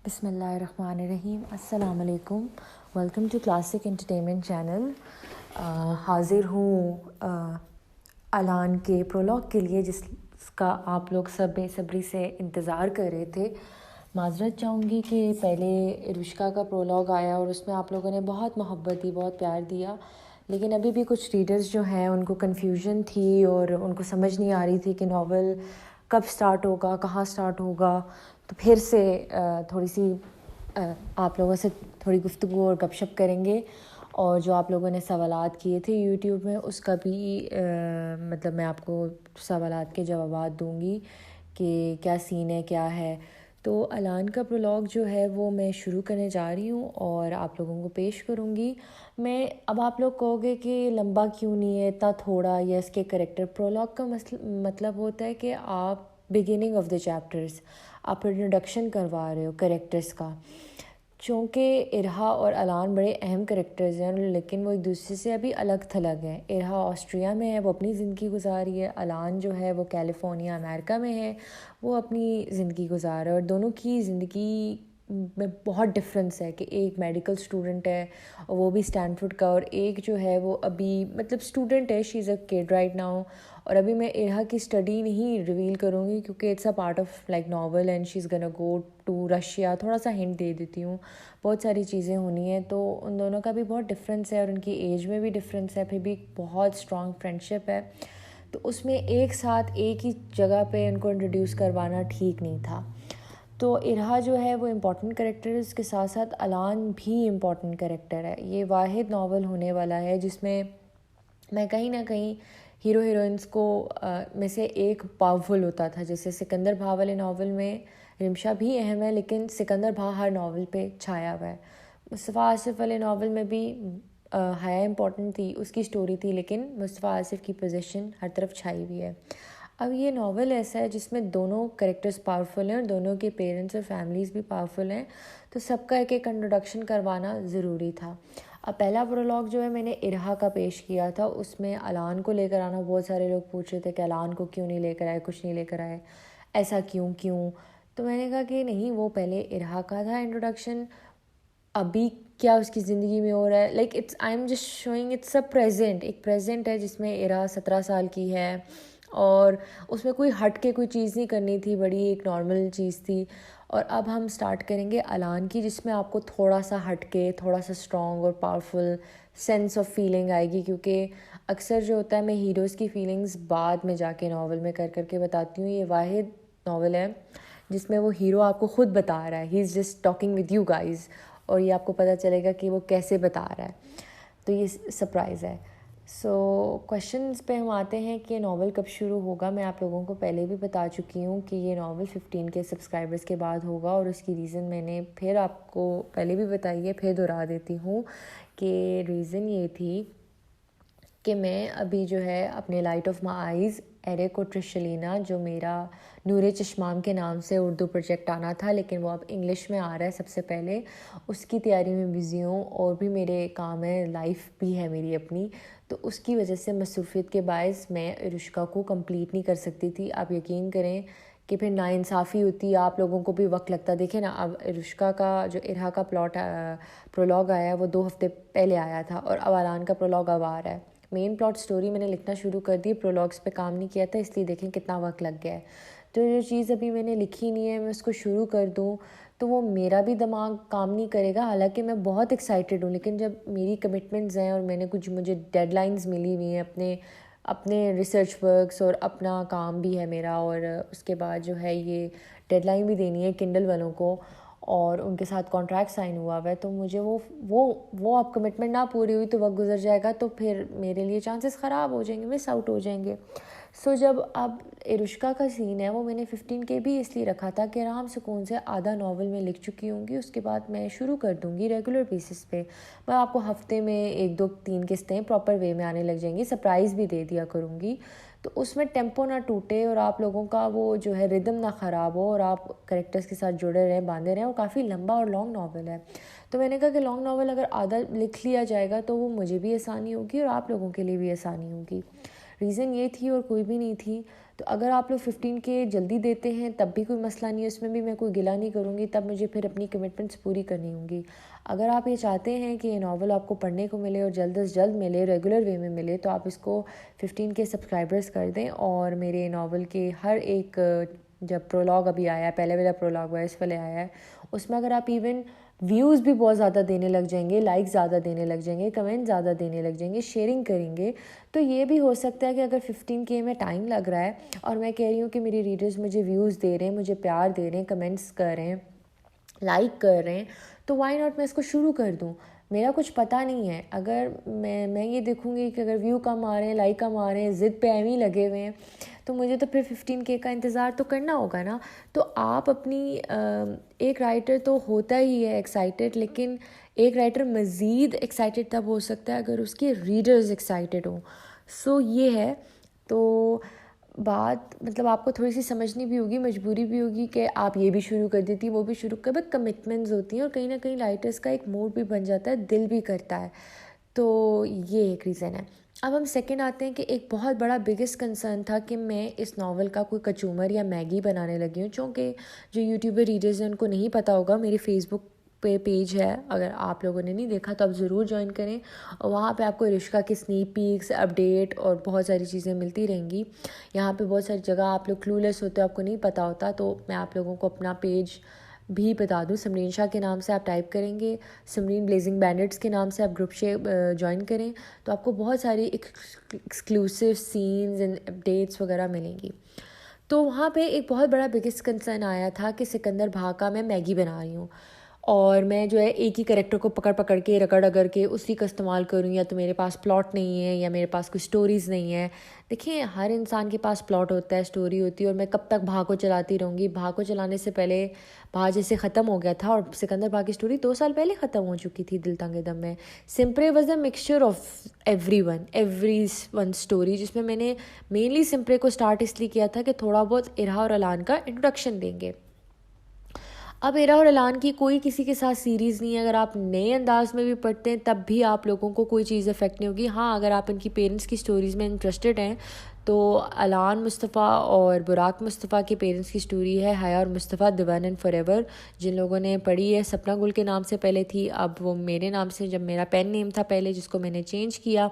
بسم اللہ الرحمن الرحیم. السلام علیکم. Welcome to classic entertainment channel. حاضر ہوں الان کے پرولوگ کے لیے جس کا آپ لوگ سب بے صبری سے انتظار کر رہے تھے. معذرت چاہوں گی کہ پہلے رشکا کا پرولوگ آیا اور اس میں آپ لوگوں نے بہت محبت دی, بہت پیار دیا, لیکن ابھی بھی کچھ ریڈرز جو ہیں ان کو کنفیوژن تھی اور ان کو سمجھ نہیں آ رہی تھی کہ ناول کب سٹارٹ ہوگا, کہاں سٹارٹ ہوگا. تو پھر سے تھوڑی سی آپ لوگوں سے تھوڑی گفتگو اور گپ شپ کریں گے, اور جو آپ لوگوں نے سوالات کیے تھے یوٹیوب میں اس کا بھی مطلب میں آپ کو سوالات کے جوابات دوں گی کہ کیا سین ہے, کیا ہے. تو الان کا پرولوگ جو ہے وہ میں شروع کرنے جا رہی ہوں اور آپ لوگوں کو پیش کروں گی. میں اب آپ لوگ کہو گے کہ لمبا کیوں نہیں ہے, اتنا تھوڑا, یا اس کے کریکٹر. پرولوگ کا مطلب ہوتا ہے کہ آپ بگننگ آف دا چیپٹرز, آپ انٹروڈکشن کروا رہے ہو کریکٹرز کا. چونکہ ارہا اور الان بڑے اہم کریکٹرز ہیں لیکن وہ ایک دوسرے سے ابھی الگ تھلگ ہیں. ارہا آسٹریا میں ہے, وہ اپنی زندگی گزار رہی ہے. الان جو ہے وہ کیلیفورنیا امریکہ میں ہے, وہ اپنی زندگی گزار رہا ہے. اور دونوں کی زندگی میں بہت ڈفرینس ہے کہ ایک میڈیکل اسٹوڈنٹ ہے اور وہ بھی اسٹینفورڈ کا, اور ایک جو ہے وہ ابھی مطلب اسٹوڈنٹ ہے, شی از اے کڈ رائٹ ناؤ. اور ابھی میں ارہا کی اسٹڈی نہیں ریویل کروں گی کیونکہ it's a part of like novel and she is gonna go to Russia. تھوڑا سا ہنٹ دے دیتی ہوں, بہت ساری چیزیں ہونی ہیں. تو ان دونوں کا بھی بہت ڈفرینس ہے اور ان کی ایج میں بھی ڈفرینس ہے, پھر بھی بہت اسٹرانگ فرینڈشپ ہے. تو اس میں ایک ساتھ ایک ہی جگہ پہ ان کو انٹروڈیوس کروانا ٹھیک نہیں تھا. تو ارہا جو ہے وہ امپورٹنٹ کریکٹر ہے, اس کے ساتھ ساتھ الان بھی امپورٹنٹ کریکٹر ہے. یہ واحد ناول ہونے والا ہے جس میں کہیں نہ کہیں ہیرو ہیروئنس کو میں سے ایک پاورفل ہوتا تھا. جیسے سکندر بھا والے ناول میں رمشا بھی اہم ہے لیکن سکندر بھا ہر ناول پہ چھایا ہوا ہے. مصطفیٰ آصف والے ناول میں بھی حیا امپورٹنٹ تھی, اس کی اسٹوری تھی, لیکن مصطفیٰ آصف کی پوزیشن ہر طرف چھائی ہوئی ہے. اب یہ ناول ایسا ہے جس میں دونوں کریکٹرز پاورفل ہیں اور دونوں کے پیرنٹس اور فیملیز بھی پاورفل ہیں, تو سب کا ایک ایک انٹروڈکشن کروانا ضروری تھا. اب پہلا پرولوگ جو ہے میں نے ارہا کا پیش کیا تھا, اس میں الان کو لے کر آنا. بہت سارے لوگ پوچھ رہے تھے کہ الان کو کیوں نہیں لے کر آئے, کچھ نہیں لے کر آئے, ایسا کیوں. تو میں نے کہا کہ نہیں, وہ پہلے ارہا کا تھا انٹروڈکشن, ابھی کیا اس کی زندگی میں ہو رہا ہے. Like it's I am just showing it's a present, ایک پریزنٹ ہے جس میں ارہا 17 سال کی ہے اور اس میں کوئی ہٹ کے کوئی چیز نہیں کرنی تھی, بڑی ایک نارمل چیز تھی. اور اب ہم سٹارٹ کریں گے الان کی, جس میں آپ کو تھوڑا سا ہٹ کے, تھوڑا سا اسٹرانگ اور پاورفل سینس آف فیلنگ آئے گی. کیونکہ اکثر جو ہوتا ہے میں ہیروز کی فیلنگز بعد میں جا کے ناول میں کر کے بتاتی ہوں. یہ واحد ناول ہے جس میں وہ ہیرو آپ کو خود بتا رہا ہے, he is just talking with you guys, اور یہ آپ کو پتہ چلے گا کہ وہ کیسے بتا رہا ہے. تو یہ سرپرائز ہے. سو کویشچنز پہ ہم آتے ہیں کہ ناول کب شروع ہوگا. میں آپ لوگوں کو پہلے بھی بتا چکی ہوں کہ یہ ناول 15 کے سبسکرائبرز کے بعد ہوگا, اور اس کی ریزن میں نے پھر آپ کو پہلے بھی بتائی ہے, پھر دہرا دیتی ہوں کہ ریزن یہ تھی کہ میں ابھی جو ہے اپنے light of my eyes Eric اور ٹرشلینا, جو میرا نور چشمام کے نام سے اردو پروجیکٹ آنا تھا لیکن وہ اب انگلش میں آ رہا ہے سب سے پہلے, اس کی تیاری میں بزی ہوں. اور بھی میرے کام ہے, لائف بھی ہے میری اپنی, تو اس کی وجہ سے مصروفیت کے باعث میں رشکا کو کمپلیٹ نہیں کر سکتی تھی. آپ یقین کریں کہ پھر ناانصافی ہوتی, آپ لوگوں کو بھی وقت لگتا. دیکھیں نا, اب رشکا کا جو ارہا کا پرولوگ آیا ہے وہ 2 ہفتے پہلے آیا تھا, اور اب الان کا پرولوگ اب آ رہا ہے. مین پلاٹ سٹوری میں نے لکھنا شروع کر دی, پرولوگس پہ کام نہیں کیا تھا, اس لیے دیکھیں کتنا وقت لگ گیا ہے. تو جو چیز ابھی میں نے لکھی نہیں ہے, میں اس کو شروع کر دوں تو وہ میرا بھی دماغ کام نہیں کرے گا. حالانکہ میں بہت ایکسائٹیڈ ہوں, لیکن جب میری کمٹمنٹس ہیں اور میں نے مجھے ڈیڈ لائنز ملی ہوئی ہیں اپنے ریسرچ ورکس, اور اپنا کام بھی ہے میرا, اور اس کے بعد جو ہے یہ ڈیڈ لائن بھی دینی ہے کنڈل والوں کو, اور ان کے ساتھ کانٹریکٹ سائن ہوا ہے. تو مجھے وہ اب کمٹمنٹ نہ پوری ہوئی تو وقت گزر جائے گا, تو پھر میرے لیے چانسز خراب ہو جائیں گے, مس آؤٹ ہو جائیں گے. سو جب اب رشکا کا سین ہے وہ میں نے 15 کے بھی اس لیے رکھا تھا کہ آرام سکون سے آدھا ناول میں لکھ چکی ہوں گی, اس کے بعد میں شروع کر دوں گی ریگولر بیسس پہ. میں آپ کو ہفتے میں 1 2 3 قسطیں پراپر وے میں آنے لگ جائیں گی, سرپرائز بھی دے دیا کروں گی. تو اس میں ٹیمپو نہ ٹوٹے اور آپ لوگوں کا وہ جو ہے ردم نہ خراب ہو, اور آپ کریکٹرز کے ساتھ جڑے رہیں, باندھے رہیں. وہ کافی لمبا اور لانگ ناول ہے, تو میں نے کہا کہ لانگ ناول اگر آدھا لکھ لیا جائے گا تو وہ مجھے بھی آسانی ہوگی اور آپ لوگوں کے لیے بھی آسانی ہوگی. ریزن یہ تھی اور کوئی بھی نہیں تھی. تو اگر آپ لوگ 15K جلدی دیتے ہیں تب بھی کوئی مسئلہ نہیں ہے, اس میں بھی میں کوئی گلہ نہیں کروں گی, تب مجھے پھر اپنی کمٹمنٹس پوری کرنی ہوں گی. اگر آپ یہ چاہتے ہیں کہ یہ ناول آپ کو پڑھنے کو ملے اور جلد از جلد ملے, ریگولر وے میں ملے, تو آپ اس کو 15K سبسکرائبرز کر دیں. اور میرے ناول کے ہر ایک, جب پرولاگ ابھی آیا ہے, پہلے والا پرولاگ ہوا ہے, اس والے آیا ہے, اس میں اگر آپ ایون ویوز بھی بہت زیادہ دینے لگ جائیں گے, لائک زیادہ دینے لگ جائیں گے, کمنٹ زیادہ دینے لگ جائیں گے, شیئرنگ کریں گے, تو یہ بھی ہو سکتا ہے کہ اگر 15K میں ٹائم لگ رہا ہے اور میں کہہ رہی ہوں کہ میری ریڈرز مجھے ویوز دے رہے ہیں, مجھے پیار دے رہے ہیں, کمنٹس کر رہے ہیں, لائک کر رہے ہیں, تو وائی ناٹ میں اس کو شروع کر دوں. میرا کچھ پتہ نہیں ہے, اگر میں یہ دیکھوں گی کہ اگر ویو کم آ رہے ہیں, لائک کم آ رہے ہیں, ضد پہ ایویں لگے ہوئے ہیں, تو مجھے تو پھر 15K کا انتظار تو کرنا ہوگا نا. تو آپ اپنی, ایک رائٹر تو ہوتا ہی ہے ایکسائٹیڈ, لیکن ایک رائٹر مزید ایکسائٹیڈ تب ہو سکتا ہے اگر اس کے ریڈرز ایکسائٹیڈ ہوں. سو یہ ہے. تو بات مطلب آپ کو تھوڑی سی سمجھنی بھی ہوگی, مجبوری بھی ہوگی کہ آپ یہ بھی شروع کر دیتی, وہ بھی شروع کر, بٹ کمٹمنٹس ہوتی ہیں اور کہیں نہ کہیں رائٹرس کا ایک موڈ بھی بن جاتا ہے, دل بھی کرتا ہے. تو یہ ایک ریزن ہے. اب ہم سیکنڈ آتے ہیں کہ ایک بہت بڑا بگیسٹ کنسرن تھا کہ میں اس ناول کا کوئی کچومر یا میگی بنانے لگی ہوں. چونکہ جو یوٹیوبر ریڈرز ہیں ان کو نہیں پتہ ہوگا, میری فیس بک پہ پیج ہے, اگر آپ لوگوں نے نہیں دیکھا تو آپ ضرور جوائن کریں, اور وہاں پہ آپ کو رشکا کی سنیک پیکس, اپڈیٹ اور بہت ساری چیزیں ملتی رہیں گی. یہاں پہ بہت ساری جگہ آپ لوگ کلولیس ہوتے ہو, آپ کو نہیں پتہ ہوتا, تو میں آپ لوگوں کو اپنا پیج بھی بتا دوں. سمرین شاہ کے نام سے آپ ٹائپ کریں گے, سمرین بلیزنگ بینڈٹس کے نام سے آپ گروپ جوائن کریں, تو آپ کو بہت ساری ایکسکلوسیو سینز اینڈ اپڈیٹس وغیرہ ملیں گی. تو وہاں پہ ایک بہت بڑا بگیسٹ کنسرن آیا تھا کہ سکندر بھا کا میں میگی بنا رہی ہوں, اور میں جو ہے ایک ہی کریکٹر کو پکڑ کے رگڑ کے اسی کا استعمال کروں, یا تو میرے پاس پلاٹ نہیں ہے یا میرے پاس کوئی سٹوریز نہیں ہے. دیکھیں, ہر انسان کے پاس پلاٹ ہوتا ہے, سٹوری ہوتی ہے, اور میں کب تک بھا کو چلاتی رہوں گی. بھا کو چلانے سے پہلے بھا جیسے ختم ہو گیا تھا, اور سکندر بھا کی سٹوری 2 سال پہلے ختم ہو چکی تھی دل تنگ دم میں. سمپرے was a mixture of every one story, جس میں میں نے مینلی سمپرے کو اسٹارٹ اس لیے کیا تھا کہ تھوڑا بہت ارہا اور الان کا انٹروڈکشن دیں گے. اب ارہا اور الان کی کوئی کسی کے ساتھ سیریز نہیں ہے, اگر آپ نئے انداز میں بھی پڑھتے ہیں تب بھی آپ لوگوں کو کوئی چیز افیکٹ نہیں ہوگی. ہاں, اگر آپ ان کی پیرنٹس کی سٹوریز میں انٹرسٹڈ ہیں تو الان مصطفیٰ اور براق مصطفیٰ کے پیرنٹس کی سٹوری ہے حیا اور Mustafa the one and forever ایور. جن لوگوں نے پڑھی ہے, سپنا گل کے نام سے پہلے تھی, اب وہ میرے نام سے, جب میرا پین نیم تھا پہلے, جس کو میں نے چینج کیا,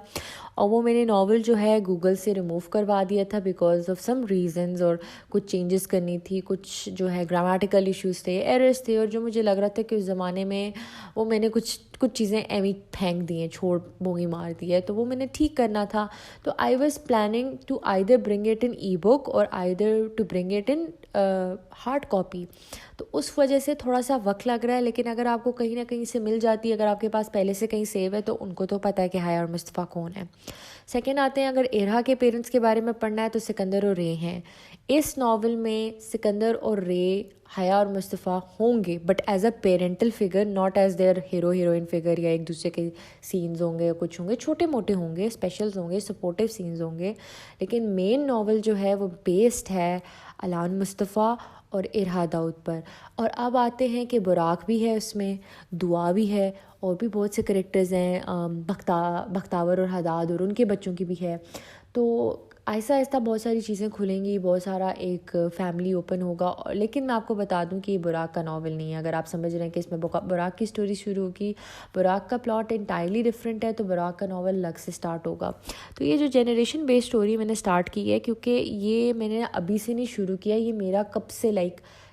اور وہ میں نے ناول جو ہے گوگل سے ریموو کروا دیا تھا بیکاز آف سم ریزنز, اور کچھ چینجز کرنی تھی, کچھ جو ہے گرامیٹیکل ایشوز تھے, ایررز تھے, اور جو مجھے لگ رہا تھا کہ اس زمانے میں وہ میں نے کچھ چیزیں ایویں پھینک دی ہیں, چھوڑ بونگی مار دی ہے, تو وہ میں نے ٹھیک کرنا تھا. تو I was planning to either bring it in e book اور either to bring it in hard copy. تو اس وجہ سے تھوڑا سا وقت لگ رہا ہے, لیکن اگر آپ کو کہیں نہ کہیں سے مل جاتی ہے, اگر آپ کے پاس پہلے سے کہیں سیو ہے, تو ان کو تو پتہ ہے کہ حیا اور مصطفیٰ کون ہے. سیکنڈ آتے ہیں, اگر ارہا کے پیرنٹس کے بارے میں پڑھنا ہے تو سکندر اور رے ہیں. اس ناول میں سکندر اور رے, حیا اور مصطفیٰ ہوں گے, but as a parental figure, not as their hero heroine figure, یا ایک دوسرے کے سینز ہوں گے یا کچھ ہوں گے, چھوٹے موٹے ہوں گے, اسپیشلز ہوں گے, سپورٹیو سینز ہوں گے. لیکن مین ناول جو ہے وہ بیسڈ ہے الان مصطفیٰ اور ارہا داؤد پر. اور اب آتے ہیں کہ براق بھی ہے اس میں, دعا بھی ہے, اور بھی بہت سے کریکٹرز ہیں, بختاور اور حداد, اور ان کے بچوں کی بھی ہے. تو آہستہ آہستہ بہت ساری چیزیں کھلیں گی, بہت سارا ایک فیملی اوپن ہوگا. لیکن میں آپ کو بتا دوں کہ یہ براق کا ناول نہیں ہے. اگر آپ سمجھ رہے ہیں کہ اس میں براق کی سٹوری شروع ہوگی, براق کا پلاٹ انٹائرلی ڈفرینٹ ہے, تو براق کا ناول الگ سے سٹارٹ ہوگا. تو یہ جو جنریشن بیسڈ سٹوری میں نے سٹارٹ کی ہے, کیونکہ یہ میں نے ابھی سے نہیں شروع کیا, یہ میرا کب سے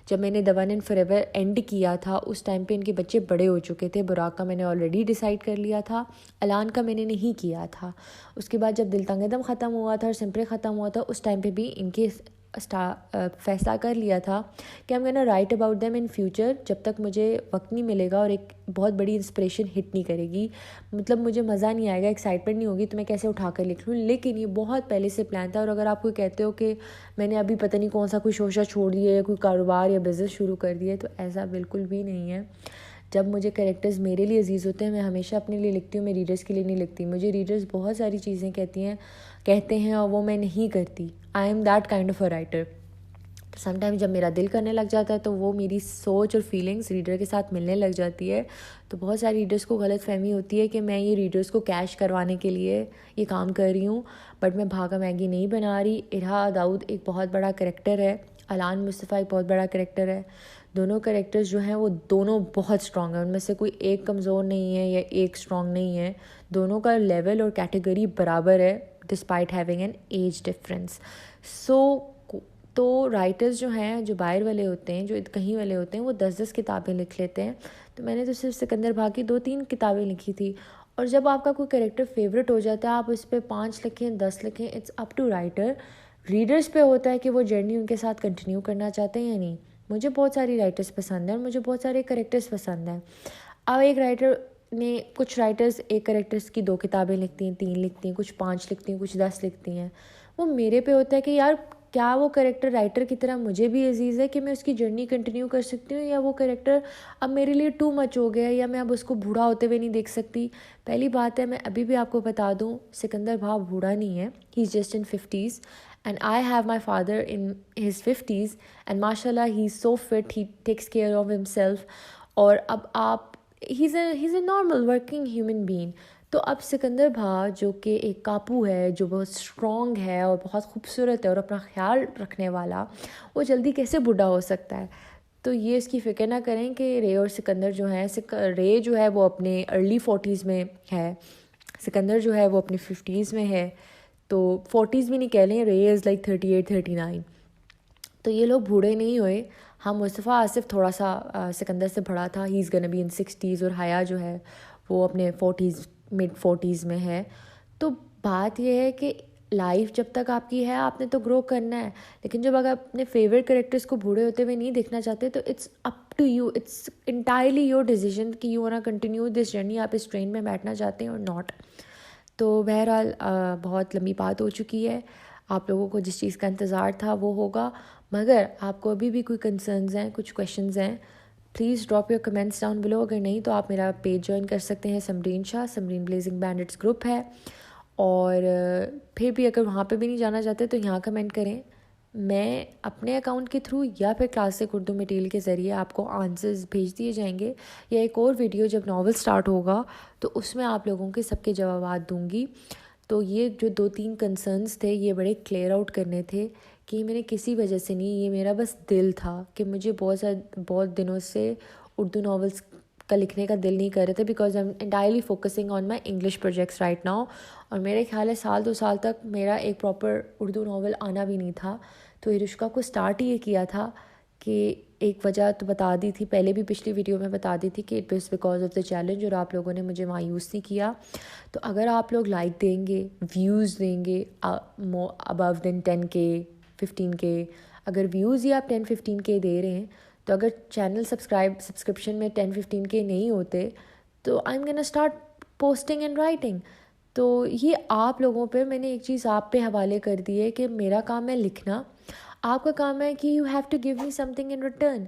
جب میں نے دی one and forever ever and کیا تھا, اس ٹائم پہ ان کے بچے بڑے ہو چکے تھے. براق کا میں نے آلریڈی ڈیسائیڈ کر لیا تھا, الان کا میں نے نہیں کیا تھا. اس کے بعد جب دل تنگ دم ختم ہوا تھا اور سمپرے ختم ہوا تھا, اس ٹائم پہ بھی ان کے فیصلہ کر لیا تھا کہ I'm gonna write about them in future, جب تک مجھے وقت نہیں ملے گا اور ایک بہت بڑی انسپریشن ہٹ نہیں کرے گی, مطلب مجھے مزہ نہیں آئے گا, ایکسائٹمنٹ نہیں ہوگی, تو میں کیسے اٹھا کر لکھ لوں. لیکن یہ بہت پہلے سے پلان تھا. اور اگر آپ کوئی کہتے ہو کہ میں نے ابھی پتہ نہیں کون سا کوئی شوشہ چھوڑ دیا یا کوئی کاروبار یا بزنس شروع کر دیا ہے, تو ایسا بالکل بھی نہیں ہے. جب مجھے کریکٹرز میرے لیے عزیز ہوتے ہیں, میں ہمیشہ اپنے لیے لکھتی ہوں, میں ریڈرز کے لیے نہیں لکھتی. مجھے ریڈرز بہت ساری چیزیں کہتے ہیں اور وہ میں نہیں کرتی. I am that kind of a writer. Some time جب میرا دل کرنے لگ جاتا ہے تو وہ میری سوچ اور فیلنگس ریڈر کے ساتھ ملنے لگ جاتی ہے. تو بہت سارے ریڈرس کو غلط فہمی ہوتی ہے کہ میں یہ ریڈرس کو کیش کروانے کے لیے یہ کام کر رہی ہوں, بٹ میں بھاگا میگی نہیں بنا رہی. ارہا داؤد ایک بہت بڑا کریکٹر ہے, علان مصطفیٰ ایک بہت بڑا کریکٹر ہے. دونوں کریکٹرز جو ہیں وہ دونوں بہت اسٹرانگ ہیں, ان میں سے کوئی ایک کمزور نہیں ہے یا ایک اسٹرانگ نہیں ہے. دونوں کا لیول اور کیٹیگری برابر ہے despite having an age difference. تو رائٹرز جو ہیں, جو باہر والے ہوتے ہیں, جو کہیں والے ہوتے ہیں, وہ 10 کتابیں لکھ لیتے ہیں. تو میں نے تو صرف سکندر بھاگ کی 2-3 کتابیں لکھی تھی. اور جب آپ کا کوئی کریکٹر فیوریٹ ہو جاتا ہے, آپ اس پہ 5 لکھیں 10 لکھیں, it's up to writer. Readers پہ ہوتا ہے کہ وہ جرنی ان کے ساتھ کنٹینیو کرنا چاہتے ہیں یا نہیں. مجھے بہت ساری رائٹرز پسند ہیں اور مجھے بہت سارے کریکٹرز پسند ہیں. اب ایک رائٹر نے, کچھ رائٹرز ایک کریکٹرز کی 2 کتابیں لکھتی ہیں, 3 لکھتی ہیں, کچھ 5 لکھتی ہیں, کچھ 10 لکھتی ہیں. وہ میرے پہ ہوتا ہے کہ یار کیا وہ کریکٹر رائٹر کی طرح مجھے بھی عزیز ہے کہ میں اس کی جرنی کنٹینیو کر سکتی ہوں, یا وہ کریکٹر اب میرے لیے ٹو مچ ہو گیا, یا میں اب اس کو بوڑھا ہوتے ہوئے نہیں دیکھ سکتی. پہلی بات ہے, میں ابھی بھی آپ کو بتا دوں, سکندر بھاگ بوڑھا نہیں ہے, he is just in 50s and I have my father in his 50s and ماشاء اللہ he is so fit, he takes care of himself. اور اب آپ he is a normal working human being. تو اب سکندر بھا جو کہ ایک کاپو ہے, جو بہت اسٹرانگ ہے اور بہت خوبصورت ہے اور اپنا خیال رکھنے والا, وہ جلدی کیسے بوڑھا ہو سکتا ہے. تو یہ اس کی فکر نہ کریں کہ رے اور سکندر جو ہیں, رے جو ہے وہ اپنے ارلی 40s میں ہے, سکندر جو ہے وہ اپنی 50s میں ہے. تو 40s بھی نہیں کہہ لیں, رے از لائک 38-39. تو یہ لوگ بوڑھے نہیں ہوئے. ہاں, مصطفیٰ آصف تھوڑا سا سکندر سے بڑا تھا, ہی از گن بی ان 60s, اور حیا جو ہے وہ اپنے 40s mid 40s میں ہے. تو بات یہ ہے کہ لائف جب تک آپ کی ہے آپ نے تو گرو کرنا ہے, لیکن جب اگر اپنے فیوریٹ کریکٹرس کو بوڑھے ہوتے ہوئے نہیں دیکھنا چاہتے تو it's up to you, it's entirely your decision کہ you want continue this journey, آپ اس ٹرین میں بیٹھنا چاہتے ہیں اور ناٹ. تو بہرحال بہت لمبی بات ہو چکی ہے. آپ لوگوں کو جس چیز کا انتظار تھا وہ ہوگا, مگر آپ کو ابھی بھی کوئی کنسرنز ہیں, کچھ کویشچنز ہیں, please drop your comments down below. اگر نہیں تو آپ میرا پیج جوائن کر سکتے ہیں, سمرین شاہ, سمرین بلیزنگ بینڈٹس گروپ ہے. اور پھر بھی اگر وہاں پہ بھی نہیں جانا چاہتے تو یہاں کمنٹ کریں, میں اپنے اکاؤنٹ کے تھرو یا پھر کلاسک اردو مٹیریل کے ذریعے آپ کو آنسرز بھیج دیے جائیں گے, یا ایک اور ویڈیو جب ناول سٹارٹ ہوگا تو اس میں آپ لوگوں کے سب کے جوابات دوں گی. تو یہ جو 2-3 کنسرنز تھے یہ بڑے کلیئر آؤٹ کرنے تھے کہ یہ میرے کسی وجہ سے نہیں, یہ میرا بس دل تھا کہ مجھے بہت دنوں سے اردو ناولس کا لکھنے کا دل نہیں کر رہے تھے, because I am entirely focusing on my English projects right now. اور میرے خیال ہے 2 سال تک میرا ایک پراپر اردو ناول آنا بھی نہیں تھا. تو ارشکا کو سٹارٹ ہی یہ کیا تھا کہ ایک وجہ تو بتا دی تھی پہلے بھی, پچھلی ویڈیو میں بتا دی تھی کہ it was because of the challenge, اور آپ لوگوں نے مجھے مایوس نہیں کیا. تو اگر آپ لوگ لائک دیں گے, ویوز دیں گے ابو دین 10K 15K, اگر ویوز ہی آپ 10-15K دے رہے ہیں, تو اگر چینل سبسکرپشن میں 10-15K نہیں ہوتے تو آئی am gonna start posting and writing. تو یہ آپ لوگوں پہ میں نے ایک چیز آپ پہ حوالے کر دی ہے کہ میرا کام ہے لکھنا, آپ کا کام ہے کہ you have to give me something in return.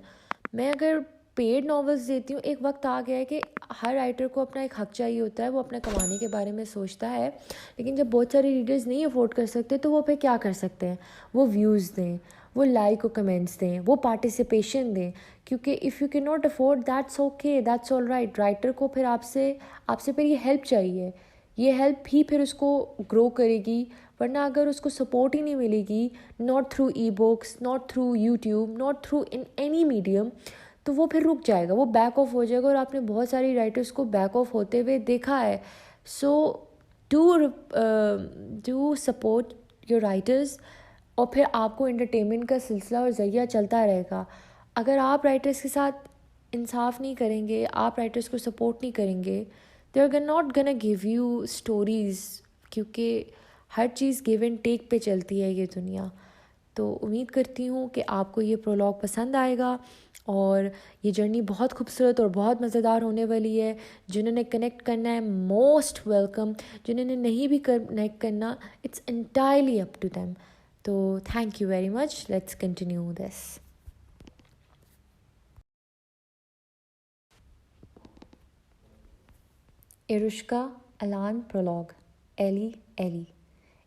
میں اگر پیڈ ناولس دیتی ہوں, ایک وقت آ گیا ہے کہ ہر رائٹر کو اپنا ایک حق چاہیے ہوتا ہے, وہ اپنا کمانے کے بارے میں سوچتا ہے, لیکن جب بہت سارے ریڈرز نہیں افورڈ کر سکتے تو وہ پھر کیا کر سکتے ہیں, وہ ویوز دیں, وہ لائک و کمنٹس دیں, وہ پارٹیسپیشن دیں, کیونکہ if you can not afford that's okay, that's all right. Writer کو پھر آپ سے پھر یہ ہیلپ چاہیے, یہ ہیلپ ہی پھر اس کو گرو کرے گی. ورنہ اگر اس کو سپورٹ ہی نہیں ملے گی, not through e books, not through YouTube, not through in any medium, تو وہ پھر رک جائے گا, وہ بیک آف ہو جائے گا. اور آپ نے بہت ساری رائٹرس کو بیک آف ہوتے ہوئے دیکھا ہے. So do support your writers, اور پھر آپ کو انٹرٹینمنٹ کا سلسلہ اور ذریعہ چلتا رہے گا. اگر آپ رائٹرس کے ساتھ انصاف نہیں کریں گے, آپ رائٹرس کو سپورٹ نہیں کریں گے, دے آر ناٹ گنا گیو یو اسٹوریز, کیونکہ ہر چیز گیو اینڈ ٹیک پہ چلتی ہے یہ دنیا. تو امید کرتی ہوں کہ آپ کو یہ پرولاگ پسند آئے گا, اور یہ جرنی بہت خوبصورت اور بہت مزیدار ہونے والی ہے. جنہوں نے کنیکٹ کرنا ہے موسٹ ویلکم, جنہوں نے نہیں بھی کنیکٹ کرنا it's entirely up to them. تو thank you very much, let's continue this. ارشکا علان پرولوگ. ایلی.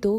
2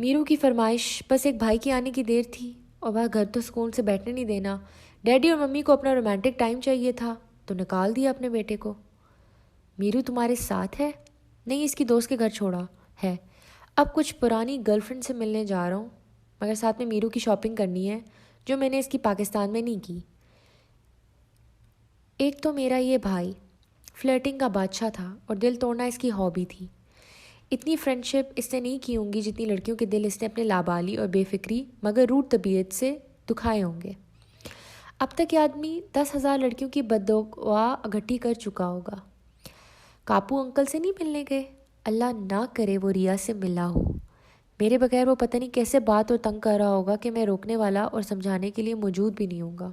میرو کی فرمائش بس ایک بھائی کی آنے کی دیر تھی اور وہ گھر تو سکون سے بیٹھنے نہیں دینا. ڈیڈی اور ممی کو اپنا رومانٹک ٹائم چاہیے تھا تو نکال دیا اپنے بیٹے کو. میرو تمہارے ساتھ ہے؟ نہیں، اس کی دوست کے گھر چھوڑا ہے. اب کچھ پرانی گرل فرینڈ سے ملنے جا رہا ہوں، مگر ساتھ میں میرو کی شاپنگ کرنی ہے جو میں نے اس کی پاکستان میں نہیں کی. ایک تو میرا یہ بھائی فلرٹنگ کا بادشاہ تھا اور دل توڑنا اس کی ہابی تھی. اتنی فرینڈ شپ اس نے نہیں کی ہوں گی جتنی لڑکیوں کے دل اس نے اپنے لابالی اور بے فکری مگر روٹ طبیعت سے دکھائے ہوں گے. اب تک یہ آدمی 10,000 لڑکیوں کی بددعا اکٹھی کر چکا ہوگا. کاپو انکل سے نہیں ملنے گئے؟ اللہ نہ کرے وہ ریا سے ملا ہو. میرے بغیر وہ پتہ نہیں کیسے بات اور تنگ کر رہا ہوگا کہ میں روکنے والا اور سمجھانے کے لیے موجود بھی نہیں ہوں گا.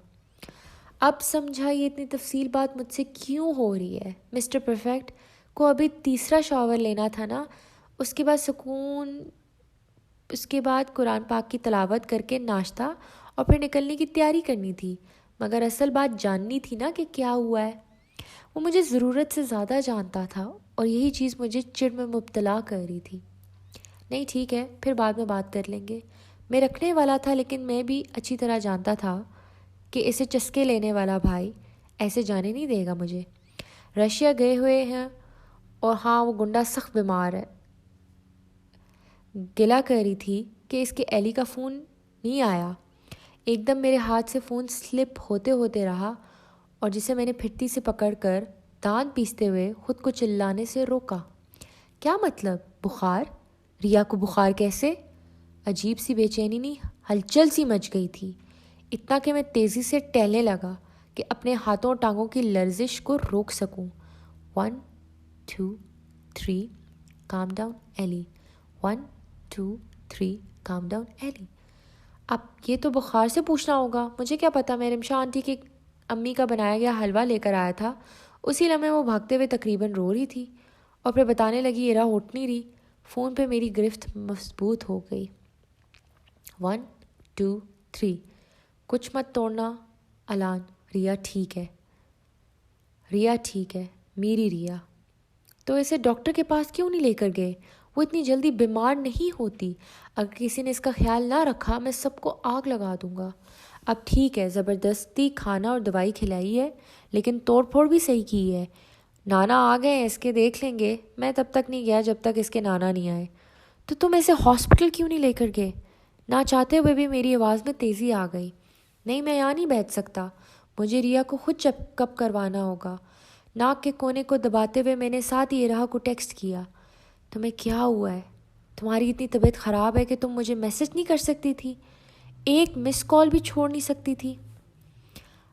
اب سمجھا یہ اتنی تفصیل بات مجھ سے کیوں ہو رہی ہے. مسٹر پرفیکٹ کو ابھی تیسرا شاور لینا تھا نا، اس کے بعد قرآن پاک کی تلاوت کر کے ناشتہ اور پھر نکلنے کی تیاری کرنی تھی. مگر اصل بات جاننی تھی نا کہ کیا ہوا ہے. وہ مجھے ضرورت سے زیادہ جانتا تھا اور یہی چیز مجھے چڑ میں مبتلا کر رہی تھی. نہیں ٹھیک ہے، پھر بعد میں بات کر لیں گے. میں رکھنے والا تھا لیکن میں بھی اچھی طرح جانتا تھا کہ اسے چسکے لینے والا بھائی ایسے جانے نہیں دے گا مجھے. رشیا گئے ہوئے ہیں اور ہاں وہ گنڈا سخت بیمار ہے. گلا کر رہی تھی کہ اس کے ایلی کا فون نہیں آیا. ایک دم میرے ہاتھ سے فون سلپ ہوتے رہا اور جسے میں نے پھٹی سے پکڑ کر دانت پیستے ہوئے خود کو چلانے سے روکا. کیا مطلب؟ بخار؟ ریا کو بخار کیسے؟ عجیب سی بے چینی نہیں، ہلچل سی مچ گئی تھی. اتنا کہ میں تیزی سے ٹہلنے لگا کہ اپنے ہاتھوں اور ٹانگوں کی لرزش کو روک سکوں. 1 2 3 کام ڈاؤن ایلی. 1 2 3 کام ڈاؤن ایلی. اب یہ تو بخار سے پوچھنا ہوگا. مجھے کیا پتا، میں رمشا آنٹی کی امی کا بنایا گیا حلوہ لے کر آیا تھا. اسی لمحے وہ بھاگتے ہوئے تقریباً رو رہی تھی اور پھر بتانے لگی ایرا ہوٹ نہیں رہی. فون پہ میری گرفت مضبوط ہو گئی. 1 2 3 کچھ مت توڑنا الان. ریا ٹھیک ہے. ریا ٹھیک ہے، میری ریا. تو اسے ڈاکٹر کے پاس کیوں نہیں لے کر گئے؟ وہ اتنی جلدی بیمار نہیں ہوتی. اگر کسی نے اس کا خیال نہ رکھا میں سب کو آگ لگا دوں گا. اب ٹھیک ہے، زبردستی کھانا اور دوائی کھلائی ہے لیکن توڑ پھوڑ بھی صحیح کی ہے. نانا آ گئے ہیں، اس کے دیکھ لیں گے. میں تب تک نہیں گیا جب تک اس کے نانا نہیں آئے. تو تم اسے ہاسپٹل کیوں نہیں لے کر گئے؟ نہ چاہتے ہوئے بھی میری آواز میں تیزی آ گئی. نہیں، میں یہاں نہیں بیٹھ سکتا. مجھے ریا کو خود چیک اپ کروانا ہوگا. ناک کے کونے کو دباتے ہوئے میں نے ساتھ ہی رہا کو ٹیکسٹ کیا. تمہیں کیا ہوا ہے؟ تمہاری اتنی طبیعت خراب ہے کہ تم مجھے میسج نہیں کر سکتی تھی؟ ایک مس کال بھی چھوڑ نہیں سکتی تھی؟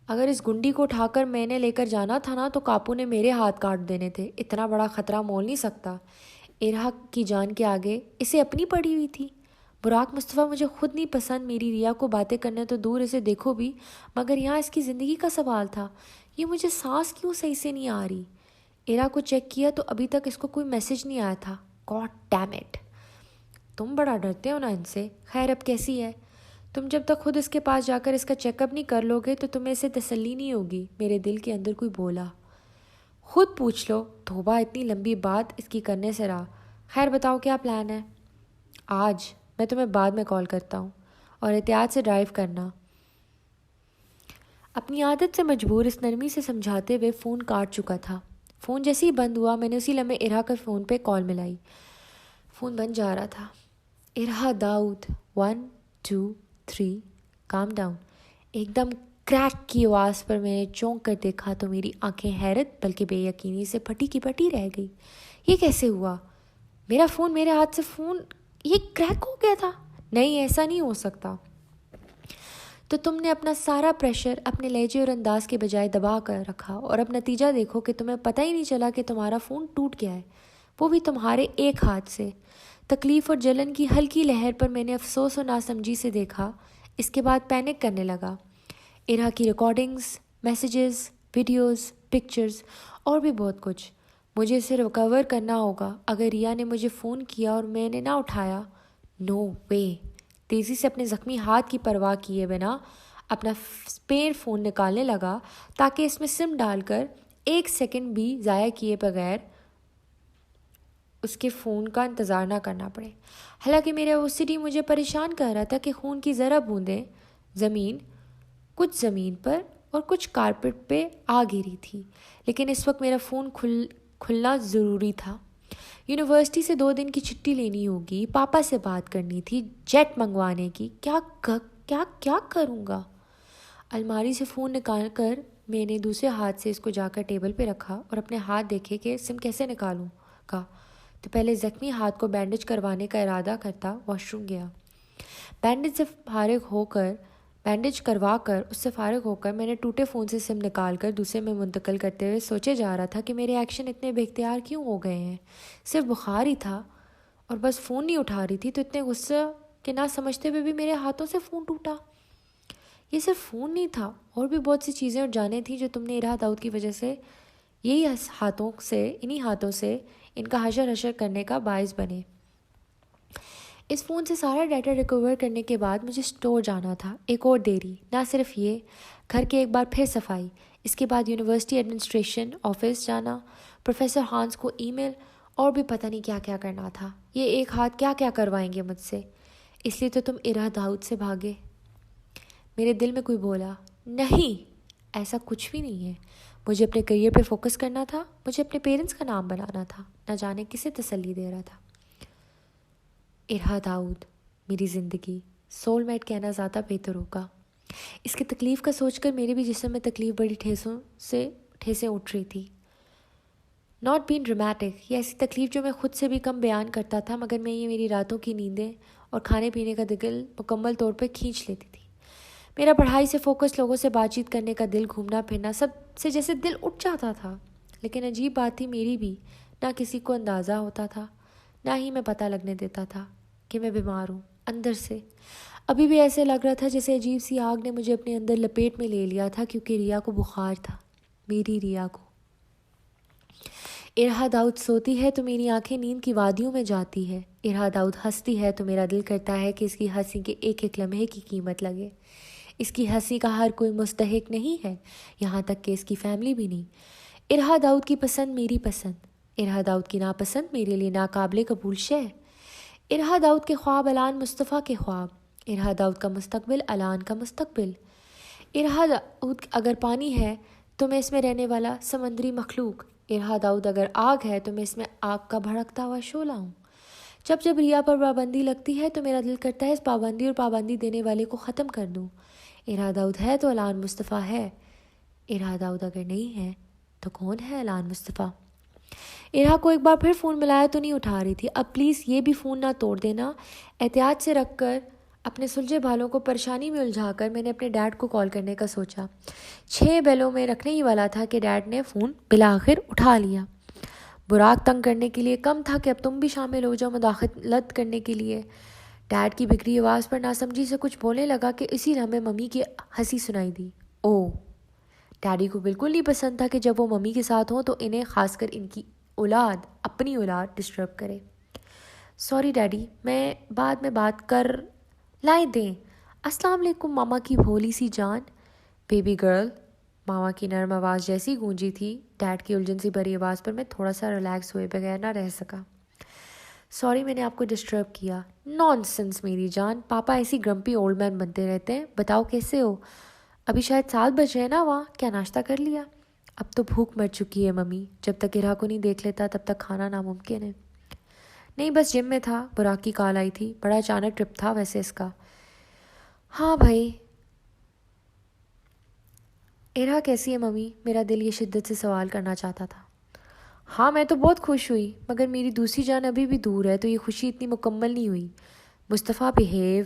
اگر اس گنڈی کو اٹھا کر میں نے لے کر جانا تھا نا تو کاپو نے میرے ہاتھ کاٹ دینے تھے. اتنا بڑا خطرہ مول نہیں سکتا. ارہا کی جان کے آگے اسے اپنی پڑی ہوئی تھی. براق مصطفیٰ مجھے خود نہیں پسند. میری ریا کو باتیں کرنے تو دور، اسے دیکھو بھی، مگر یہاں اس کی زندگی کا سوال تھا. یہ مجھے سانس کیوں صحیح سے نہیں آ رہی؟ ارا کو چیک کیا تو ابھی تک اس کو کوئی میسج نہیں آیا تھا. God damn it. تم بڑا ڈرتے ہو نا ان سے. خیر اب کیسی ہے؟ تم جب تک خود اس کے پاس جا کر اس کا چیک اپ نہیں کر لو گے تو تمہیں اسے تسلی نہیں ہوگی. میرے دل کے اندر کوئی بولا. خود پوچھ لو. توبہ، اتنی لمبی بات اس کی کرنے سے رہا. خیر بتاؤ کیا پلان ہے؟ آج میں تمہیں بعد میں کال کرتا ہوں، اور احتیاط سے ڈرائیو کرنا. اپنی عادت سے مجبور اس نرمی سے سمجھاتے ہوئے فون کاٹ چکا تھا. فون جیسے ہی بند ہوا میں نے اسی لمحے ارہا کے فون پہ کال ملائی. فون بند جا رہا تھا. ارہا داؤد. 1 2 3 کام ڈاؤن. ایک دم کریک کی آواز پر میں نے چونک کر دیکھا تو میری آنکھیں حیرت بلکہ بے یقینی سے پھٹی کی پھٹی رہ گئی. یہ کیسے ہوا؟ میرا فون میرے ہاتھ سے فون یہ کریک ہو گیا تھا؟ نہیں، ایسا نہیں ہو سکتا. تو تم نے اپنا سارا پریشر اپنے لہجے اور انداز کے بجائے دبا کر رکھا اور اب نتیجہ دیکھو کہ تمہیں پتہ ہی نہیں چلا کہ تمہارا فون ٹوٹ گیا ہے، وہ بھی تمہارے ایک ہاتھ سے. تکلیف اور جلن کی ہلکی لہر پر میں نے افسوس اور ناسمجھی سے دیکھا. اس کے بعد پینک کرنے لگا. ارہا کی ریکارڈنگز، میسیجز، ویڈیوز، پکچرز اور بھی بہت کچھ. مجھے اسے ریکور کرنا ہوگا. اگر ریا نے مجھے فون کیا اور میں نے نہ اٹھایا، نو وے. تیزی سے اپنے زخمی ہاتھ کی پرواہ کیے بنا اپنا اسپیئر فون نکالنے لگا تاکہ اس میں سم ڈال کر 1 سیکنڈ بھی ضائع کیے بغیر اس کے فون کا انتظار نہ کرنا پڑے۔ حالانکہ میرا OCD مجھے پریشان کر رہا تھا کہ خون کی ذرا بوندیں کچھ زمین پر اور کچھ کارپٹ پہ آ گری تھی، لیکن اس وقت میرا فون کھلنا ضروری تھا۔ یونیورسٹی سے 2 دن کی چھٹی لینی ہوگی، پاپا سے بات کرنی تھی، جیٹ منگوانے کی۔ کیا کروں گا؟ الماری سے فون نکال کر میں نے دوسرے ہاتھ سے اس کو جا کر ٹیبل پہ رکھا اور اپنے ہاتھ دیکھے کہ سم کیسے نکالوں گا، تو پہلے زخمی ہاتھ کو بینڈیج کروانے کا ارادہ کرتا واش روم گیا۔ بینڈیج کروا کر اس سے فارغ ہو کر میں نے ٹوٹے فون سے سم نکال کر دوسرے میں منتقل کرتے ہوئے سوچے جا رہا تھا کہ میرے ایکشن اتنے بے اختیار کیوں ہو گئے ہیں۔ صرف بخار ہی تھا اور بس فون نہیں اٹھا رہی تھی، تو اتنے غصہ کہ نہ سمجھتے ہوئے بھی میرے ہاتھوں سے فون ٹوٹا۔ یہ صرف فون نہیں تھا، اور بھی بہت سی چیزیں اور جانیں تھیں جو تم نے ارحا داؤد کی وجہ سے انہی ہاتھوں سے ان کا حشر کرنے کا باعث بنے۔ اس فون سے سارا ڈیٹا ریکور کرنے کے بعد مجھے اسٹور جانا تھا۔ ایک اور دیری، نہ صرف یہ، گھر کے ایک بار پھر صفائی، اس کے بعد یونیورسٹی ایڈمنسٹریشن آفس جانا، پروفیسر ہانس کو ای میل، اور بھی پتہ نہیں کیا کیا کرنا تھا۔ یہ ایک ہاتھ کیا کروائیں گے مجھ سے؟ اس لیے تو تم ارحا داؤد سے بھاگے۔ میرے دل میں کوئی بولا، نہیں، ایسا کچھ بھی نہیں ہے۔ مجھے اپنے کریئر پہ فوکس کرنا تھا، مجھے اپنے پیرنٹس کا نام بنانا تھا، نہ جانے کسے تسلی دے رہا تھا۔ ارحا داؤد، میری زندگی، سول میٹ کہنا زیادہ بہتر ہوگا۔ اس کی تکلیف کا سوچ کر میرے بھی جسم میں تکلیف بڑی ٹھیسیں اٹھ رہی تھی۔ ناٹ بین ڈرامیٹک، یہ ایسی تکلیف جو میں خود سے بھی کم بیان کرتا تھا، مگر میں یہ میری راتوں کی نیندیں اور کھانے پینے کا دل مکمل طور پر کھینچ لیتی تھی۔ میرا پڑھائی سے فوکس، لوگوں سے بات چیت کرنے کا دل، گھومنا پھرنا، سب سے جیسے دل اٹھ جاتا تھا۔ لیکن عجیب بات تھی، میری بھی نہ کسی کو اندازہ ہوتا تھا، نہ ہی میں پتہ لگنے دیتا تھا کہ میں بیمار ہوں اندر سے۔ ابھی بھی ایسے لگ رہا تھا جیسے عجیب سی آگ نے مجھے اپنے اندر لپیٹ میں لے لیا تھا، کیونکہ ریا کو بخار تھا، میری ریا کو۔ ارحا داؤد سوتی ہے تو میری آنکھیں نیند کی وادیوں میں جاتی ہے۔ ارحا داؤد ہنستی ہے تو میرا دل کرتا ہے کہ اس کی ہنسی کے ایک ایک لمحے کی قیمت لگے۔ اس کی ہنسی کا ہر کوئی مستحق نہیں ہے، یہاں تک کہ اس کی فیملی بھی نہیں۔ ارحا داؤد کی پسند میری پسند، ارحا داؤد کی ناپسند میرے لیے ناقابل قبول شے۔ ارحا داؤد کے خواب الان مصطفیٰ کے خواب، ارحا داؤد کا مستقبل الان کا مستقبل۔ ارحا داؤد اگر پانی ہے تو میں اس میں رہنے والا سمندری مخلوق، ارحا داؤد اگر آگ ہے تو میں اس میں آگ کا بھڑکتا ہوا شعلہ ہوں۔ جب ریا پر پابندی لگتی ہے تو میرا دل کرتا ہے اس پابندی اور پابندی دینے والے کو ختم کر دوں۔ ارحا داؤد ہے تو الان مصطفیٰ ہے، ارحا داؤد اگر نہیں ہے تو کون ہے الان مصطفیٰ؟ ارحا کو ایک بار پھر فون ملایا تو نہیں اٹھا رہی تھی۔ اب پلیز یہ بھی فون نہ توڑ دینا۔ احتیاط سے رکھ کر اپنے سلجھے بالوں کو پریشانی میں الجھا کر میں نے اپنے ڈیڈ کو کال کرنے کا سوچا۔ 6 بیلوں میں رکھنے ہی والا تھا کہ ڈیڈ نے فون بالآخر اٹھا لیا۔ براق تنگ کرنے کے لیے کم تھا کہ اب تم بھی شامل ہو جاؤ مداخلت کرنے کے لیے۔ ڈیڈ کی بگڑی آواز پر ناسمجھی سے کچھ بولنے لگا کہ اسی لمحے ممی کی ہنسی سنائی دی۔ ڈیڈی کو بالکل نہیں پسند تھا کہ جب وہ ممی کے ساتھ ہوں تو انہیں، خاص کر ان کی اولاد، اپنی اولاد ڈسٹرب کرے۔ سوری ڈیڈی، میں بعد میں بات کر لائے دیں۔ السلام علیکم ماما کی بھولی سی جان، بیبی گرل، ماما کی نرم آواز جیسی گونجی تھی۔ ڈیڈ کی الجھن سی بھری آواز پر میں تھوڑا سا ریلیکس ہوئے بغیر نہ رہ سکا۔ سوری میں نے آپ کو ڈسٹرب کیا۔ نان سنس میری جان، پاپا ایسی گرمپی اولڈ مین بنتے رہتے ہیں۔ بتاؤ کیسے ہو؟ ابھی شاید 7 بج رہے نا وہاں، کیا ناشتہ کر لیا؟ اب تو بھوک مر چکی ہے ممی، جب تک ارحا کو نہیں دیکھ لیتا تب تک کھانا ناممکن ہے۔ نہیں، بس جم میں تھا، براق کی کال آئی تھی، بڑا اچانک ٹرپ تھا ویسے اس کا۔ ہاں بھائی۔ ارحا کیسی ہے ممی؟ میرا دل یہ شدت سے سوال کرنا چاہتا تھا۔ ہاں میں تو بہت خوش ہوئی، مگر میری دوسری جان ابھی بھی دور ہے تو یہ خوشی اتنی مکمل نہیں ہوئی۔ مصطفیٰ بہیو۔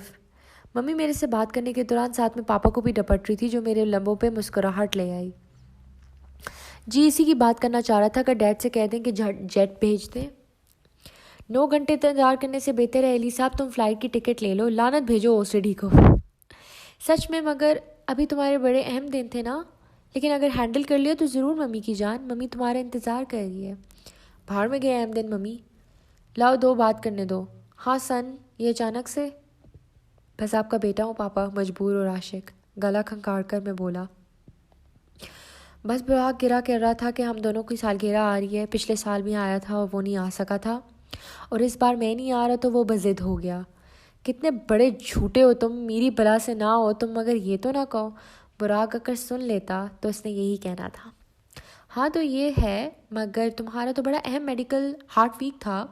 ممی میرے سے بات کرنے کے دوران ساتھ میں پاپا کو بھی ڈپٹ رہی تھی، جو میرے لبوں پہ مسکراہٹ لے آئی۔ جی اسی کی بات کرنا چاہ رہا تھا کہ ڈیڈ سے کہہ دیں کہ جیٹ بھیج دیں۔ 9 گھنٹے انتظار کرنے سے بہتر ہے علی صاحب تم فلائٹ کی ٹکٹ لے لو، لعنت بھیجو اوسیڈی کو۔ سچ میں، مگر ابھی تمہارے بڑے اہم دن تھے نا، لیکن اگر ہینڈل کر لیا تو ضرور ممی کی جان، ممی تمہارا انتظار کر رہی ہے۔ بھاڑ میں گئے اہم دن ممی، لاؤ 2 بات کرنے دو۔ ہاں سن، یہ اچانک سے؟ بس آپ کا بیٹا ہوں پاپا، مجبور اور عاشق، گلا کھنکاڑ کر میں بولا۔ بس براق گرا کر رہا تھا کہ ہم دونوں کی سالگرہ آ رہی ہے، پچھلے سال بھی آیا تھا اور وہ نہیں آ سکا تھا۔ اور اس بار میں نہیں آ رہا تو وہ بضد ہو گیا. کتنے بڑے جھوٹے ہو تم, میری بلا سے نہ ہو تم, مگر یہ تو نہ کہو. براق اگر سن لیتا تو اس نے یہی کہنا تھا. ہاں تو یہ ہے, مگر تمہارا تو بڑا اہم میڈیکل ہارٹ ویک تھا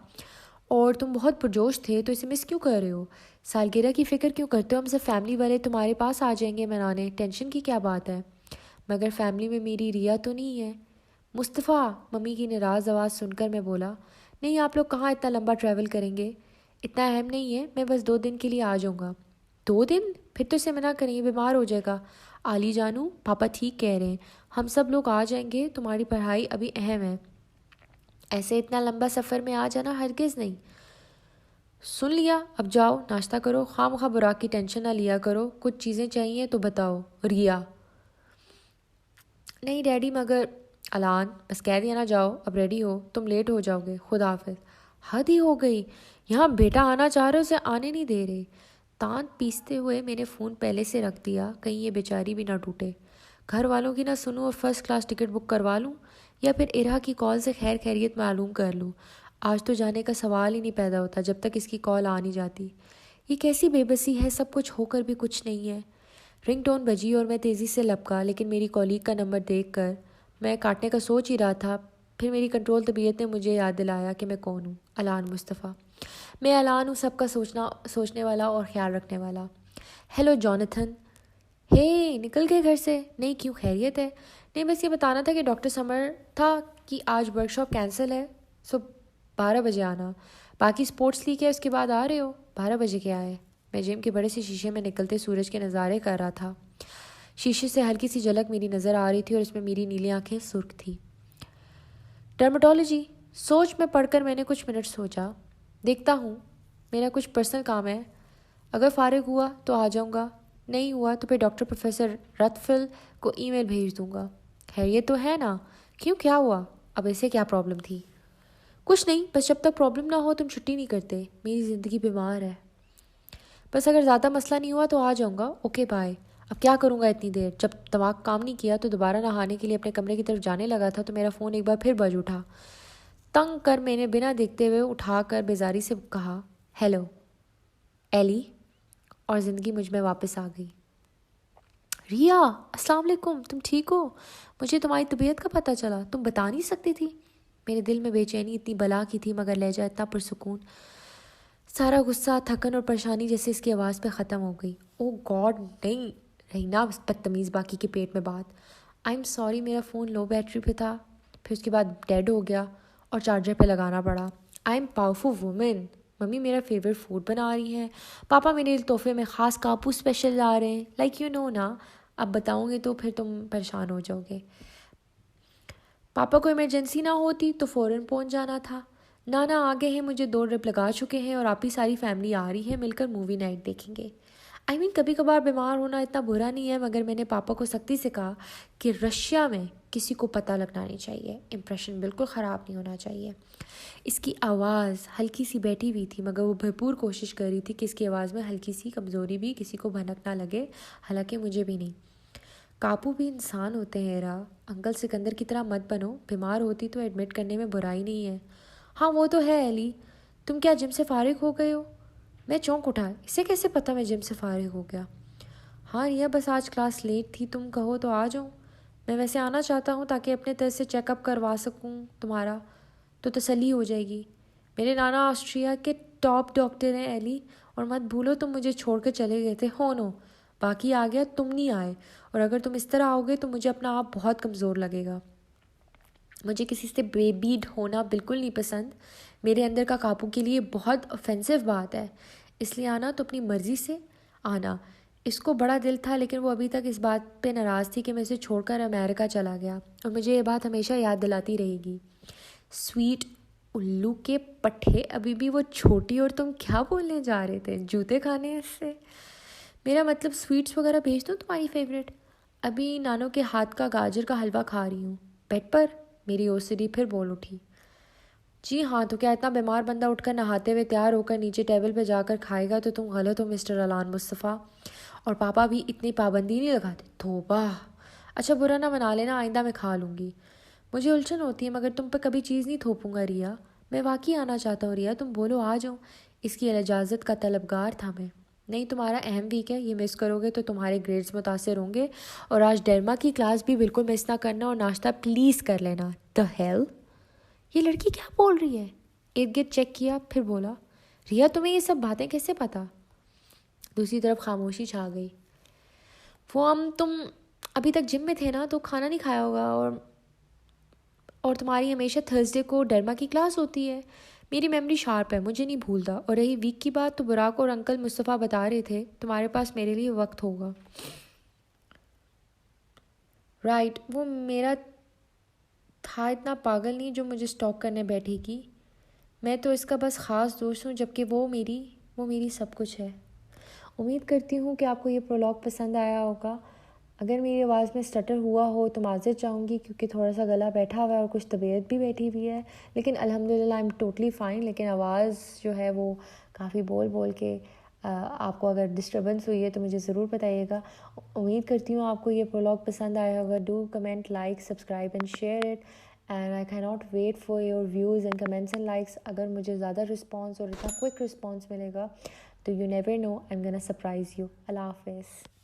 اور تم بہت پرجوش تھے, تو اسے مس کیوں کر رہے ہو؟ سالگرہ کی فکر کیوں کرتے ہو؟ ہم سب فیملی والے تمہارے پاس آ جائیں گے منانے, ٹینشن کی کیا بات ہے؟ مگر فیملی میں میری ریا تو نہیں ہے. مصطفیٰ, ممی کی ناراض آواز سن کر میں بولا, نہیں آپ لوگ کہاں اتنا لمبا ٹریول کریں گے, اتنا اہم نہیں ہے, میں بس 2 دن کے لیے آ جاؤں گا. 2 دن؟ پھر تو اسے منع کریں, بیمار ہو جائے گا. علی جانو, پاپا ٹھیک کہہ رہے ہیں, ہم سب لوگ آ جائیں گے, تمہاری پڑھائی ابھی اہم ہے, ایسے اتنا لمبا سفر میں آ جانا ہرگز نہیں. سن لیا, اب جاؤ ناشتہ کرو, خواہ مخواہ براق کی ٹینشن نہ لیا کرو, کچھ چیزیں چاہیے تو بتاؤ. ریا, نہیں ڈیڈی مگر. الان, بس کہہ دیا نا جاؤ, اب ریڈی ہو, تم لیٹ ہو جاؤ گے, خدا حافظ. حد ہی ہو گئی, یہاں بیٹا آنا چاہ رہے اسے آنے نہیں دے رہے. دانت پیستے ہوئے میں نے فون پہلے سے رکھ دیا, کہیں یہ بیچاری بھی نہ ٹوٹے. گھر والوں کی نہ سنوں اور فرسٹ کلاس ٹکٹ بک کروا لوں, یا پھر ارہا کی کال سے خیر خیریت معلوم کر لوں. آج تو جانے کا سوال ہی نہیں پیدا ہوتا جب تک اس کی کال آ نہیں جاتی. یہ کیسی بے بسی ہے, سب کچھ ہو کر بھی کچھ نہیں ہے. رنگ ٹون بجی اور میں تیزی سے لپکا, لیکن میری کالیگ کا نمبر دیکھ کر میں کاٹنے کا سوچ ہی رہا تھا. پھر میری کنٹرول طبیعت نے مجھے یاد دلایا کہ میں کون ہوں. الان مصطفیٰ. میں الان ہوں, سب کا سوچنے والا اور خیال رکھنے والا. Hello Jonathan. ہے, نکل گئے گھر سے؟ نہیں, کیوں, خیریت ہے؟ نہیں, بس یہ بتانا تھا کہ ڈاکٹر سمر تھا کہ آج ورک شاپ کینسل ہے, سو 12 بجے آنا. باقی اسپورٹس لیگ ہے, اس کے بعد آ رہے ہو؟ 12 بجے کیا ہے؟ میں جم کے بڑے سے شیشے میں نکلتے سورج کے نظارے کر رہا تھا. شیشے سے ہلکی سی جھلک میری نظر آ رہی تھی اور اس میں میری نیلی آنکھیں سرخ تھی. ڈرمٹولوجی. سوچ میں پڑھ کر میں نے کچھ منٹ سوچا. دیکھتا ہوں, میرا کچھ پرسنل کام ہے, اگر فارغ ہوا تو آ جاؤں گا, نہیں ہوا تو پھر ڈاکٹر پروفیسر رتفل کو ای میل بھیج دوں گا. خیریت تو ہے نا؟ کیوں, کیا ہوا؟ اب اسے کیا پرابلم تھی؟ کچھ نہیں, بس جب تک پرابلم نہ ہو تم چھٹی نہیں کرتے. میری زندگی بیمار ہے. بس اگر زیادہ مسئلہ نہیں ہوا تو آ جاؤں گا. Okay bye. اب کیا کروں گا اتنی دیر؟ جب دماغ کام نہیں کیا تو دوبارہ نہانے کے لیے اپنے کمرے کی طرف جانے لگا تھا تو میرا فون ایک بار پھر بج اٹھا. تنگ کر میں نے بنا دیکھتے ہوئے اٹھا کر بیزاری سے کہا, ہیلو ایلی, اور زندگی مجھ میں واپس آ گئی. ریا, السلام علیکم, تم ٹھیک ہو؟ مجھے تمہاری طبیعت کا پتہ چلا, تم بتا نہیں سکتی تھی؟ میرے دل میں بے چینی اتنی بلا کی تھی مگر لہجہ اتنا پرسکون. سارا غصہ, تھکن اور پریشانی جیسے اس کی آواز پہ ختم ہو گئی. او گاڈ, نہیں رہی نا بدتمیز باقی کے پیٹ میں بات. آئی ایم سوری, میرا فون لو بیٹری پہ تھا, پھر اس کے بعد ڈیڈ ہو گیا اور چارجر پہ لگانا پڑا. I am powerful woman. Mummy میرا فیوریٹ فوڈ بنا رہی ہیں, پاپا میرے تحفے میں خاص کاپو اسپیشل لا رہے ہیں, لائک یو نو نا. اب بتاؤں گے تو پھر تم پریشان ہو جاؤ گے. پاپا کو ایمرجنسی نہ ہوتی تو فوراً پہنچ جانا تھا. نانا آگے ہیں, مجھے 2 ڈرپ لگا چکے ہیں اور آپ ہی ساری فیملی آ رہی ہے, مل کر مووی نائٹ دیکھیں گے. کبھی کبھار بیمار ہونا اتنا برا نہیں ہے, مگر میں نے پاپا کو سختی سے کہا کہ رشیا میں کسی کو پتہ لگنا نہیں چاہیے, امپریشن بالکل خراب نہیں ہونا چاہیے. اس کی آواز ہلکی سی بیٹھی ہوئی تھی مگر وہ بھرپور کوشش کر رہی تھی کہ اس کی آواز میں ہلکی سی کمزوری بھی کسی کو بھنک نہ لگے, حالانکہ مجھے بھی نہیں. کاپو بھی انسان ہوتے ہیں را, انکل سکندر کی طرح مت بنو, بیمار ہوتی تو ایڈمٹ کرنے میں برائی نہیں ہے. ہاں وہ تو ہے ایلی. تم کیا جم سے فارغ ہو گئے ہو؟ میں چونک اٹھا, اسے کیسے پتہ میں جم سے فارغ ہو گیا؟ ہاں ریا, بس آج کلاس لیٹ تھی, تم کہو تو آ جاؤں. میں ویسے آنا چاہتا ہوں تاکہ اپنے طرف سے چیک اپ کروا سکوں تمہارا, تو تسلی ہو جائے گی. میرے نانا آسٹریا کے ٹاپ ڈاکٹر ہیں ایلی, اور مت بھولو تم مجھے چھوڑ کر چلے گئے تھے. ہو نو, باقی آ گیا, تم نہیں آئے, اور اگر تم اس طرح آؤ گے تو مجھے اپنا آپ بہت کمزور لگے گا. مجھے کسی سے بیبیڈ ہونا بالکل نہیں پسند. میرے اندر کا کاپو کے لیے بہت آفینسو بات ہے, اس لیے آنا تو اپنی مرضی سے آنا. اس کو بڑا دل تھا لیکن وہ ابھی تک اس بات پہ ناراض تھی کہ میں اسے چھوڑ کر امریکہ چلا گیا, اور مجھے یہ بات ہمیشہ یاد دلاتی رہے گی. سویٹ الو کے پٹھے, ابھی بھی وہ چھوٹی, اور تم کیا بولنے جا رہے تھے؟ جوتے کھانے ہیں اس سے؟ میرا مطلب سویٹس وغیرہ بھیج دوں تمہاری فیوریٹ. ابھی نانوں کے ہاتھ کا گاجر کا حلوہ کھا رہی ہوں. بیڈ پر؟ میری اوسری پھر بول اٹھی. جی ہاں, تو کیا اتنا بیمار بندہ اٹھ کر نہاتے ہوئے تیار ہو کر نیچے ٹیبل پہ جا کر کھائے گا تو تم غلط ہو مسٹر الان مصطفیٰ. اور پاپا بھی اتنی پابندی نہیں لگاتے. توبہ. اچھا برا نہ منا لینا, آئندہ میں کھا لوں گی. مجھے الجھن ہوتی ہے مگر تم پہ کبھی چیز نہیں تھوپوں گا ریا. میں واقعی آنا چاہتا ہوں ریا، تم بولو آ جاؤں. اس کی اجازت کا طلبگار تھا میں. نہیں، تمہارا اہم ویک ہے، یہ مس کرو گے تو تمہارے گریڈز متاثر ہوں گے. اور آج ڈرما کی کلاس بھی بالکل مس نہ کرنا، اور ناشتہ پلیز کر لینا. the hell، یہ لڑکی کیا بول رہی ہے؟ ارد گرد چیک کیا، پھر بولا ریا تمہیں یہ سب باتیں کیسے پتہ؟ دوسری طرف خاموشی چھا گئی. وہ تم ابھی تک جم میں تھے نا، تو کھانا نہیں کھایا ہوگا. اور تمہاری ہمیشہ تھرسڈے کو ڈرما کی کلاس ہوتی ہے. میری میموری شارپ ہے، مجھے نہیں بھولتا. اور رہی ویک کی بات، تو براق اور انکل مصطفیٰ بتا رہے تھے تمہارے پاس میرے لیے وقت ہوگا. رائٹ، وہ میرا تھا اتنا پاگل نہیں جو مجھے سٹاک کرنے بیٹھے گی. میں تو اس کا بس خاص دوست ہوں، جبکہ وہ میری سب کچھ ہے. امید کرتی ہوں کہ آپ کو یہ پرولاگ پسند آیا ہوگا. اگر میری آواز میں سٹر ہوا ہو تو معذرت چاہوں گی، کیونکہ تھوڑا سا گلا بیٹھا ہوا ہے اور کچھ طبیعت بھی بیٹھی ہوئی ہے. لیکن الحمدللہ آئی ایم ٹوٹلی فائن. لیکن آواز جو ہے وہ کافی بول کے آپ کو اگر ڈسٹربنس ہوئی ہے تو مجھے ضرور بتائیے گا. امید کرتی ہوں آپ کو یہ پرولاگ پسند آیا ہوگا. Do comment, like, subscribe and share it. And I can not wait for your views and comments and likes. اگر مجھے زیادہ رسپانس اور اتنا کوئک رسپانس ملے گا تو you never know, I am gonna surprise you. اللہ حافظ.